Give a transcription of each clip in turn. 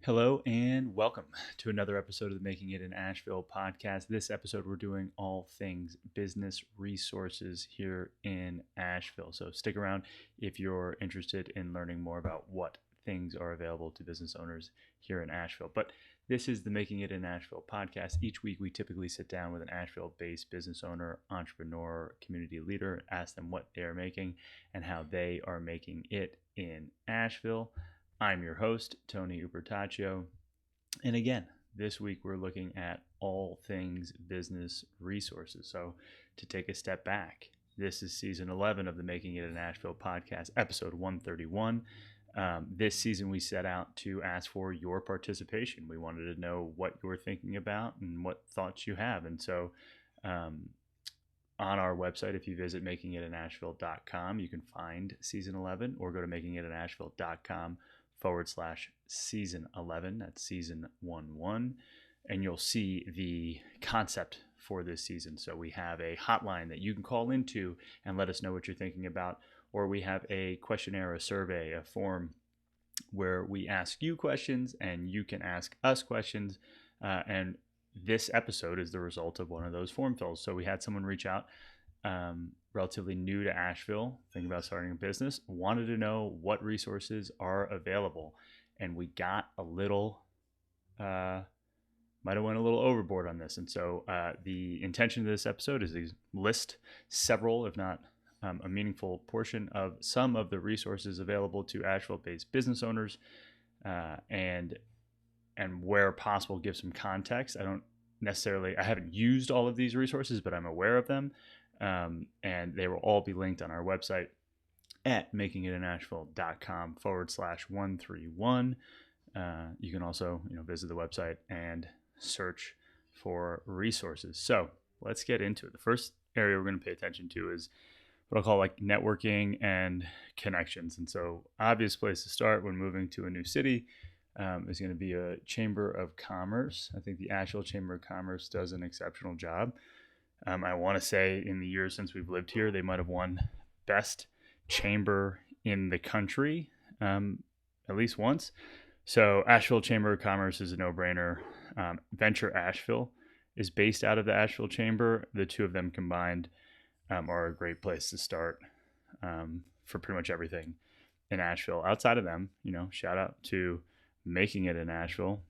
Hello and welcome to another episode of the Making It in Asheville podcast. This episode, we're doing all things business resources here in Asheville. So stick around if you're interested in learning more about what things are available to business owners here in Asheville. But this is the Making It in Asheville podcast. Each week, we typically sit down with an Asheville-based business owner, entrepreneur, community leader, ask them what they are making and how they are making it in Asheville. I'm your host, Tony Ubertaccio. And again, this week we're looking at all things business resources. So to take a step back, this is season 11 of the Making It in Asheville podcast, episode 131. This season we set out to ask for your participation. We wanted to know what you're thinking about and what thoughts you have. And so on our website, if you visit makingitinasheville.com, you can find season 11 or go to makingitinasheville.com/season 11. That's season 11. And you'll see the concept for this season. So we have a hotline that you can call into and let us know what you're thinking about. Or we have a questionnaire, a survey, a form where we ask you questions and you can ask us questions. And this episode is the result of one of those form fills. So we had someone reach out, relatively new to Asheville, thinking about starting a business, wanted to know what resources are available. And we got a little, might have went a little overboard on this. And so the intention of this episode is to list several, if not a meaningful portion of some of the resources available to Asheville-based business owners, and where possible, give some context. I haven't used all of these resources, but I'm aware of them. And they will all be linked on our website at makingitinasheville.com/131. You can also, visit the website and search for resources. So let's get into it. The first area we're going to pay attention to is what I'll call like networking and connections. And so obvious place to start when moving to a new city is going to be a Chamber of Commerce. I think the Asheville Chamber of Commerce does an exceptional job. I want to say in the years since we've lived here, they might have won best chamber in the country at least once. So Asheville Chamber of Commerce is a no-brainer. Venture Asheville is based out of the Asheville Chamber. The two of them combined are a great place to start for pretty much everything in Asheville. Outside of them, shout out to Making It in Asheville.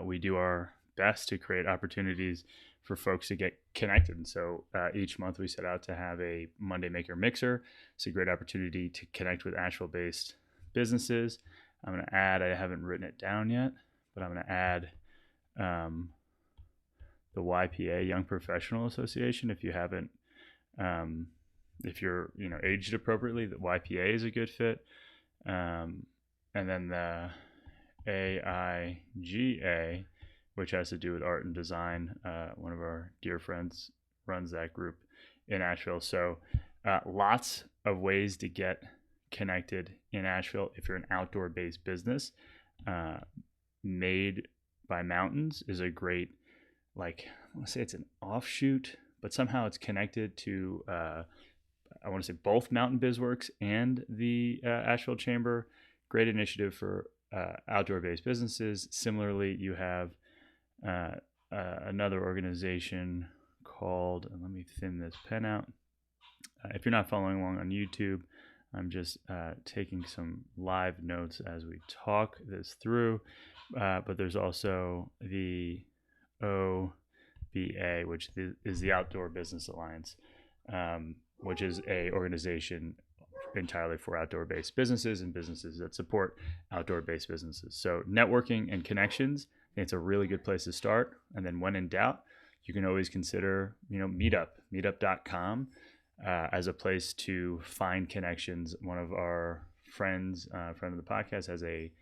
We do our best to create opportunities for folks to get connected. And so each month we set out to have a Monday Maker Mixer. It's a great opportunity to connect with Asheville-based businesses. I'm going to add, I haven't written it down yet, but I'm going to add the YPA, Young Professional Association. If you haven't, if you're, aged appropriately, the YPA is a good fit. And then the AIGA, which has to do with art and design. One of our dear friends runs that group in Asheville. So lots of ways to get connected in Asheville if you're an outdoor-based business. Made by Mountains is a great, I want to say it's an offshoot, but somehow it's connected to, I want to say both Mountain BizWorks and the Asheville Chamber. Great initiative for outdoor-based businesses. Similarly, you have another organization called, let me thin this pen out. If you're not following along on YouTube, I'm just taking some live notes as we talk this through. But there's also the OBA, which is the Outdoor Business Alliance, which is a organization entirely for outdoor-based businesses and businesses that support outdoor-based businesses. So networking and connections, I think it's a really good place to start. And then when in doubt, you can always consider, meetup.com as a place to find connections. One of our friends, friend of the podcast, has a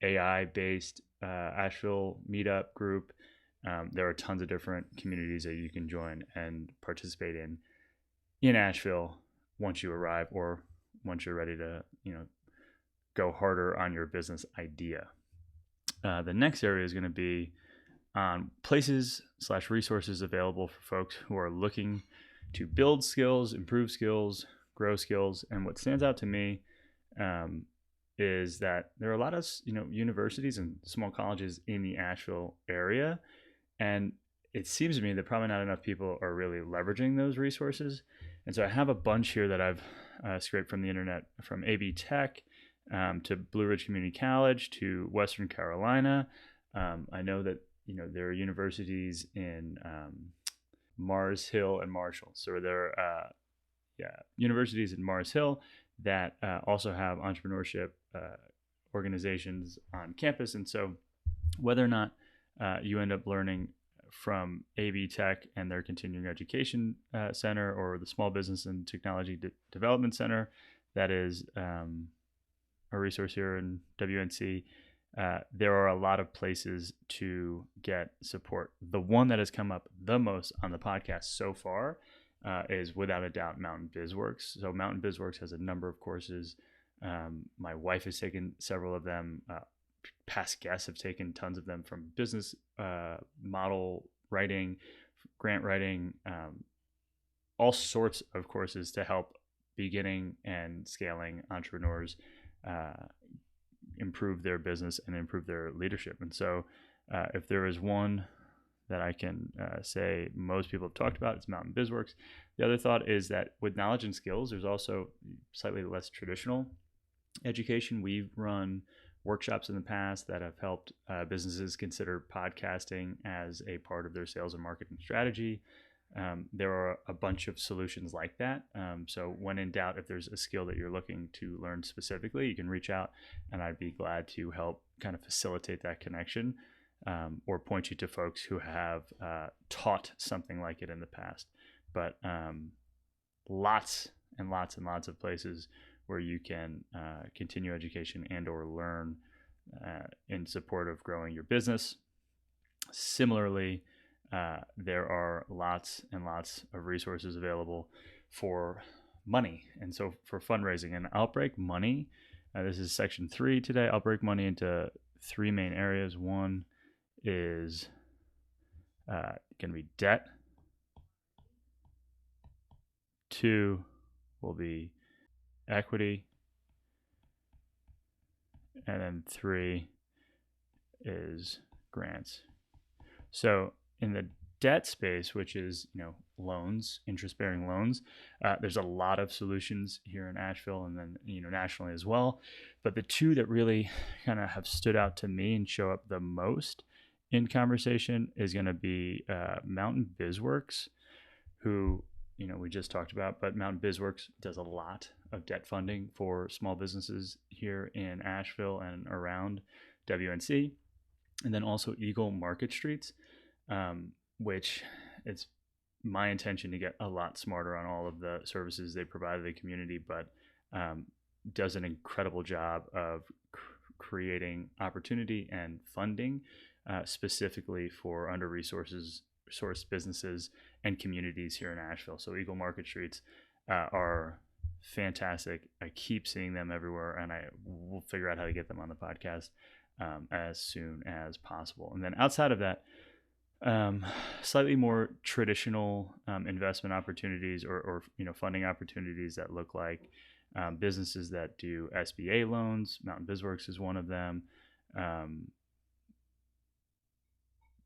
AI-based Asheville meetup group. There are tons of different communities that you can join and participate in Asheville once you arrive or once you're ready to, go harder on your business idea. The next area is going to be places/resources available for folks who are looking to build skills, improve skills, grow skills. And what stands out to me is that there are a lot of universities and small colleges in the Asheville area, and it seems to me that probably not enough people are really leveraging those resources. And so I have a bunch here that I've scraped from the internet, from AB Tech to Blue Ridge Community College to Western Carolina. I know that there are universities in Mars Hill and Marshall. So there are universities in Mars Hill that also have entrepreneurship organizations on campus. And so whether or not you end up learning from AB Tech and their continuing education center, or the Small Business and Technology Development Center, that is a resource here in WNC, there are a lot of places to get support. The one that has come up the most on the podcast so far is without a doubt Mountain BizWorks. So Mountain BizWorks has a number of courses. My wife has taken several of them. Past guests have taken tons of them, from business model writing, grant writing, all sorts of courses to help beginning and scaling entrepreneurs improve their business and improve their leadership. And so if there is one that I can say most people have talked about, it's Mountain BizWorks. The other thought is that with knowledge and skills, there's also slightly less traditional education. We've run workshops in the past that have helped businesses consider podcasting as a part of their sales and marketing strategy. There are a bunch of solutions like that. So when in doubt, if there's a skill that you're looking to learn specifically, you can reach out and I'd be glad to help kind of facilitate that connection, or point you to folks who have taught something like it in the past. But lots and lots and lots of places where you can continue education and or learn in support of growing your business. Similarly, there are lots and lots of resources available for money, and so for fundraising. And I'll break money. This is section 3 today. I'll break money into 3 main areas. One is going to be debt. 2 will be equity, and then 3 is grants. So in the debt space, which is loans, interest-bearing loans, there's a lot of solutions here in Asheville and then nationally as well. But the 2 that really kind of have stood out to me and show up the most in conversation is going to be Mountain BizWorks, who we just talked about, but Mountain BizWorks does a lot of debt funding for small businesses here in Asheville and around WNC. And then also Eagle Market Streets, which it's my intention to get a lot smarter on all of the services they provide to the community, but does an incredible job of creating opportunity and funding specifically for under-resourced businesses and communities here in Asheville. So Eagle Market Streets are fantastic. I keep seeing them everywhere, and I will figure out how to get them on the podcast as soon as possible. And then outside of that, slightly more traditional investment opportunities or funding opportunities that look like businesses that do SBA loans. Mountain BizWorks is one of them.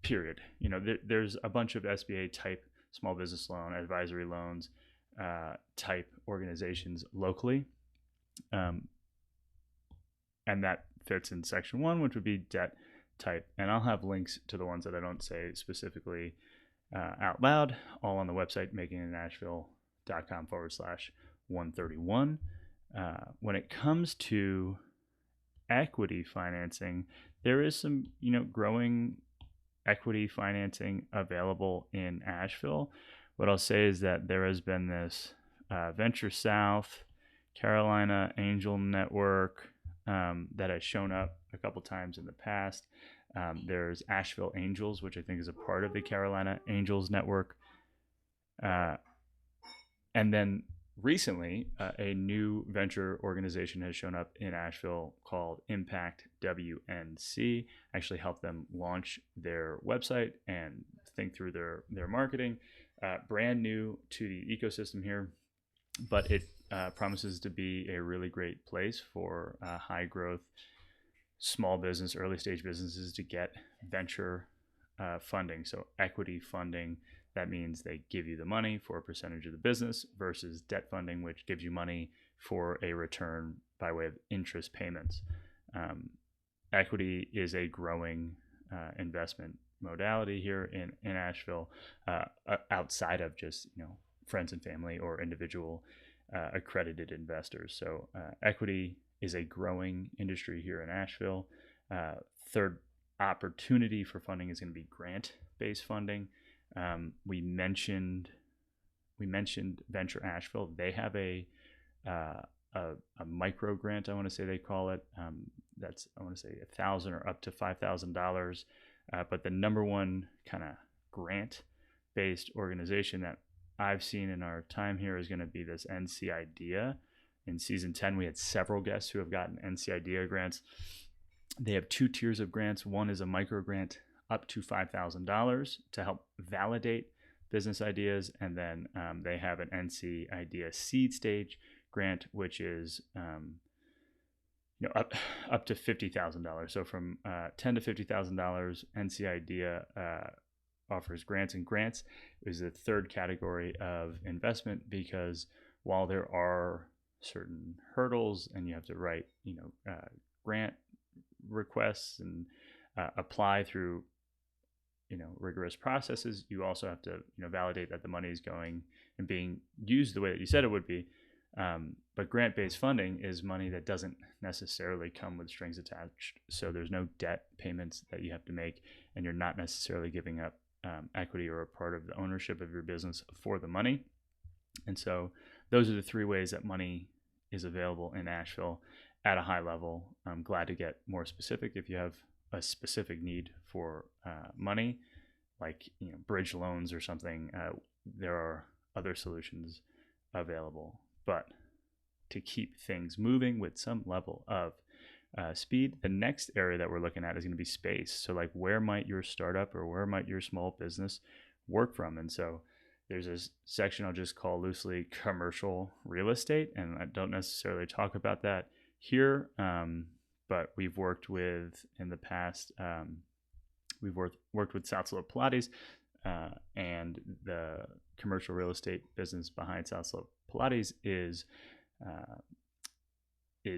Period. There's a bunch of SBA type small business loan, advisory loans type organizations locally. And that fits in section 1, which would be debt type. And I'll have links to the ones that I don't say specifically out loud, all on the website, makingitnashville.com/131. When it comes to equity financing, there is some, growing equity financing available in Asheville. What I'll say is that there has been this Venture South, Carolina Angel Network that has shown up a couple times in the past. There's Asheville Angels, which I think is a part of the Carolina Angels Network. And then recently, a new venture organization has shown up in Asheville called Impact WNC. I actually helped them launch their website and think through their marketing. Brand new to the ecosystem here. but it promises to be a really great place for high growth small business, early stage businesses to get venture funding. So equity funding, that means they give you the money for a percentage of the business, versus debt funding, which gives you money for a return by way of interest payments. Equity is a growing investment modality here in Asheville, outside of just friends and family or individual accredited investors. So equity is a growing industry here in Asheville. Third opportunity for funding is going to be grant-based funding. We mentioned Venture Asheville. They have a micro grant, I want to say they call it. That's, I want to say, $1,000 or up to $5,000. But the number one kind of grant-based organization that I've seen in our time here is going to be this NC IDEA. In season 10, we had several guests who have gotten NC IDEA grants. They have 2 tiers of grants. One is a micro grant up to $5,000 to help validate business ideas. And then they have an NC IDEA seed stage grant, which is up to $50,000. So from $10,000 to $50,000, NC IDEA offers grants. And grants is the third category of investment, because while there are certain hurdles and you have to write grant requests and apply through rigorous processes, you also have to validate that the money is going and being used the way that you said it would be. But grant-based funding is money that doesn't necessarily come with strings attached. So there's no debt payments that you have to make, and you're not necessarily giving up equity or a part of the ownership of your business for the money. And so those are the 3 ways that money is available in Asheville at a high level. I'm glad to get more specific if you have a specific need for money, like bridge loans or something. There are other solutions available. But to keep things moving with some level of speed, the next area that we're looking at is going to be space. So like, where might your startup or where might your small business work from? And so there's a section I'll just call loosely commercial real estate, and I don't necessarily talk about that here, but we've worked with in the past. We've worked with South Slope Pilates, and the commercial real estate business behind South Slope Pilates is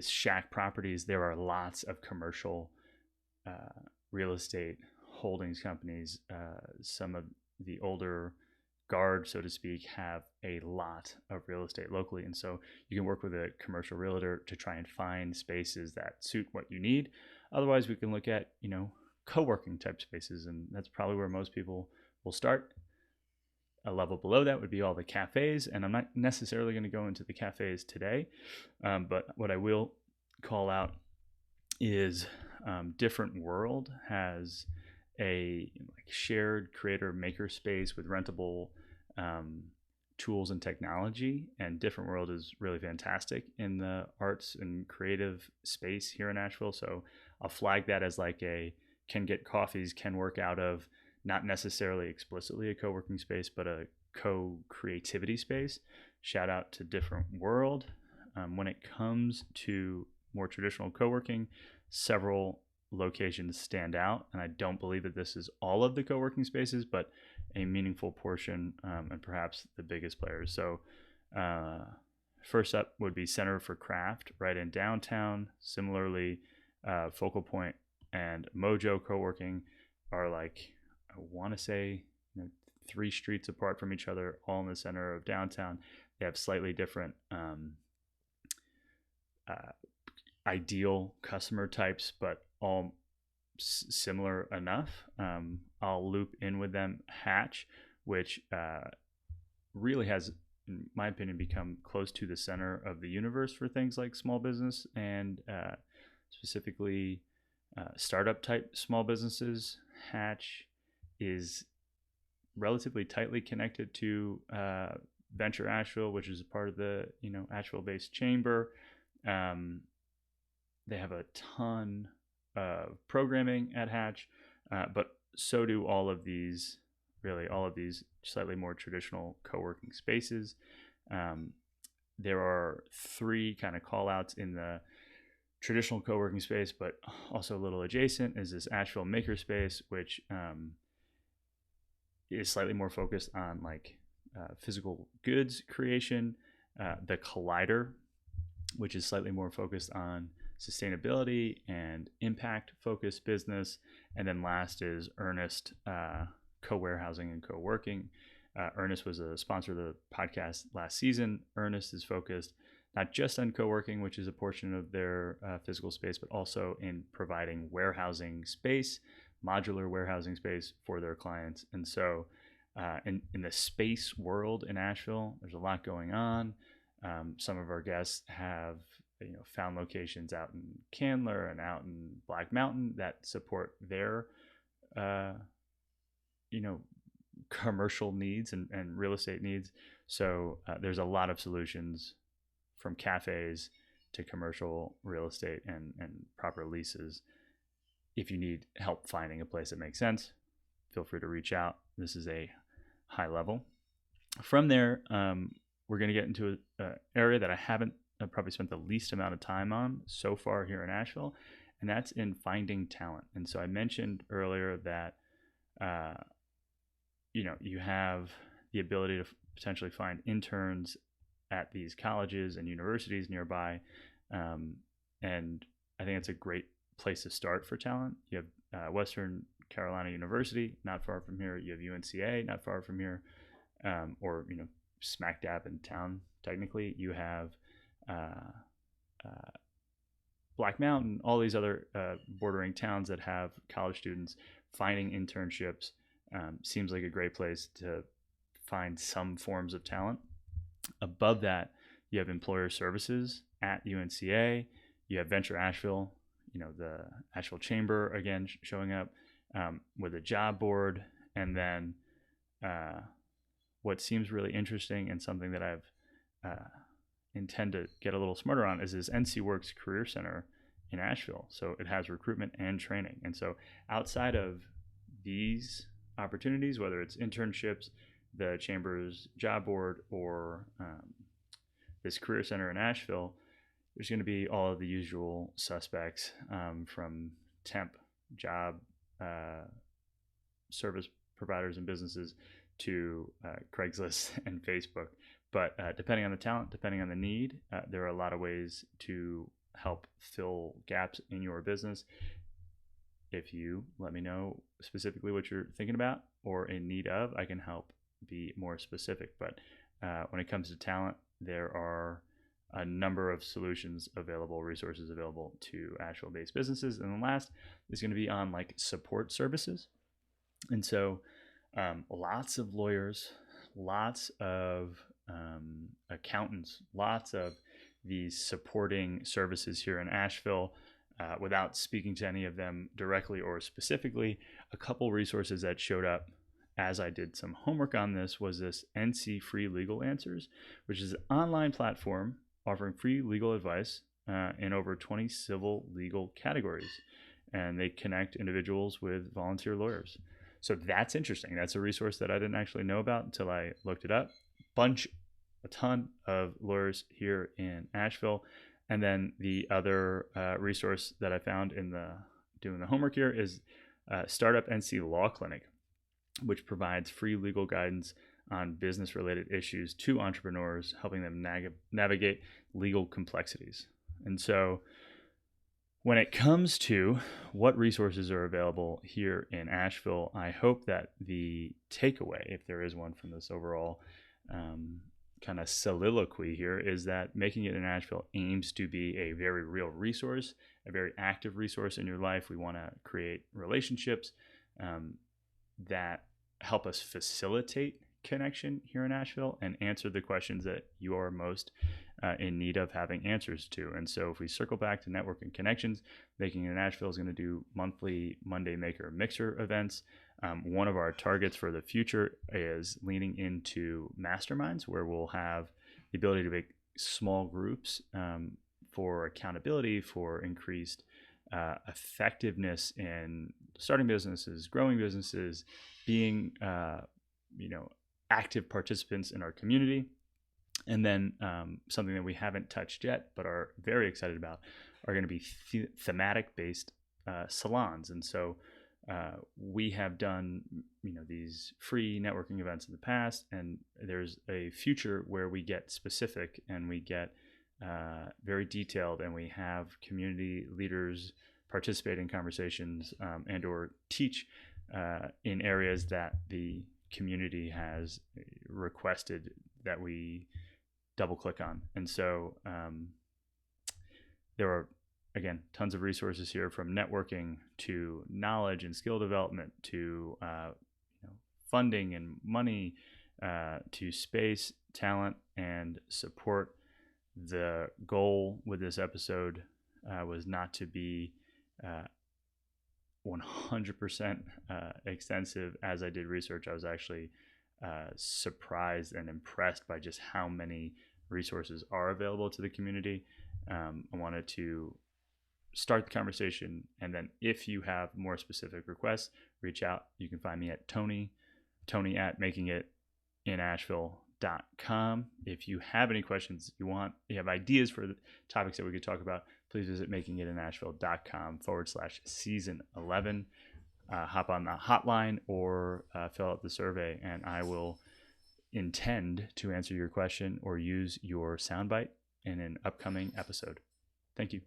Shack Properties. There are lots of commercial real estate holdings companies. Some of the older guard, so to speak, have a lot of real estate locally, and so you can work with a commercial realtor to try and find spaces that suit what you need. Otherwise, we can look at co-working type spaces, and that's probably where most people will start. A level below that would be all the cafes, and I'm not necessarily going to go into the cafes today, but what I will call out is Different World has a shared creator maker space with rentable tools and technology, and Different World is really fantastic in the arts and creative space here in Asheville. So I'll flag that as like a can get coffees, can work out of, not necessarily explicitly a co-working space, but a co-creativity space. Shout out to Different World. When it comes to more traditional co-working, several locations stand out, and I don't believe that this is all of the co-working spaces, but a meaningful portion, and perhaps the biggest players. So first up would be Center for Craft right in downtown. Similarly, Focal Point and Mojo Co-working are like, I want to say 3 streets apart from each other, all in the center of downtown. They have slightly different ideal customer types, but all similar enough. I'll loop in with them Hatch, which really has, in my opinion, become close to the center of the universe for things like small business and specifically startup type small businesses. Hatch is relatively tightly connected to Venture Asheville, which is a part of the Asheville-based chamber. They have a ton of programming at Hatch, but so do all of these slightly more traditional co-working spaces. there are three kind of call outs in the traditional co-working space, but also a little adjacent is this Asheville makerspace, which is slightly more focused on like physical goods creation. The Collider, which is slightly more focused on sustainability and impact focused business. And then last is Earnest, co-warehousing and co-working. Earnest was a sponsor of the podcast last season. Earnest is focused not just on co-working, which is a portion of their physical space, but also in providing warehousing space, modular warehousing space for their clients. And so in the space world in Asheville, there's a lot going on. Some of our guests have found locations out in Candler and out in Black Mountain that support their commercial needs and real estate needs. So there's a lot of solutions, from cafes to commercial real estate and proper leases. If you need help finding a place that makes sense, feel free to reach out. This is a high level. From there, we're going to get into an area that I haven't probably spent the least amount of time on so far here in Asheville, and that's in finding talent. And so I mentioned earlier that you have the ability to potentially find interns at these colleges and universities nearby, and I think it's a great place to start for talent. You have Western Carolina University, not far from here. You have UNCA, not far from here, or smack dab in town. Technically, you have Black Mountain, all these other bordering towns that have college students. Finding internships seems like a great place to find some forms of talent. Above that, you have employer services at UNCA. You have Venture Asheville, the Asheville Chamber, again, showing up with a job board. And then what seems really interesting and something that I've intend to get a little smarter on is this NC Works Career Center in Asheville. So it has recruitment and training. And so outside of these opportunities, whether it's internships, the Chamber's job board, or this Career Center in Asheville, there's going to be all of the usual suspects, from temp job service providers and businesses to Craigslist and Facebook. But depending on the talent, depending on the need, there are a lot of ways to help fill gaps in your business. If you let me know specifically what you're thinking about or in need of, I can help be more specific. But when it comes to talent, there are a number of solutions available, resources available to Asheville-based businesses. And then last is going to be on like support services. And so lots of lawyers, lots of accountants, lots of these supporting services here in Asheville. Without speaking to any of them directly or specifically, a couple resources that showed up as I did some homework on this was this NC Free Legal Answers, which is an online platform offering free legal advice in over 20 civil legal categories. And they connect individuals with volunteer lawyers. So that's interesting. That's a resource that I didn't actually know about until I looked it up. A ton of lawyers here in Asheville. And then the other resource that I found in doing the homework here is Startup NC Law Clinic, which provides free legal guidance on business-related issues to entrepreneurs, helping them navigate legal complexities. And so when it comes to what resources are available here in Asheville, I hope that the takeaway, if there is one from this overall kind of soliloquy here, is that Making It in Asheville aims to be a very real resource, a very active resource in your life. We want to create relationships that help us facilitate connection here in Asheville and answer the questions that you are most in need of having answers to. And so if we circle back to network and connections, Making It in Asheville is going to do monthly Monday Maker Mixer events. One of our targets for the future is leaning into masterminds, where we'll have the ability to make small groups for accountability, for increased effectiveness in starting businesses, growing businesses, being active participants in our community. And then something that we haven't touched yet, but are very excited about, are going to be thematic-based salons. And so we have done, these free networking events in the past, and there's a future where we get specific and we get very detailed, and we have community leaders participate in conversations and or teach in areas that the community has requested that we double click on. And so there are, again, tons of resources here, from networking to knowledge and skill development to funding and money to space, talent, and support. The goal with this episode was not to be 100% extensive. As I did research, I was actually surprised and impressed by just how many resources are available to the community. I wanted to start the conversation, and then if you have more specific requests, reach out. You can find me at Tony at makingitinasheville.com. If you have any questions you have ideas for the topics that we could talk about, please visit makingitinasheville.com/season11. Hop on the hotline or fill out the survey, and I will intend to answer your question or use your soundbite in an upcoming episode. Thank you.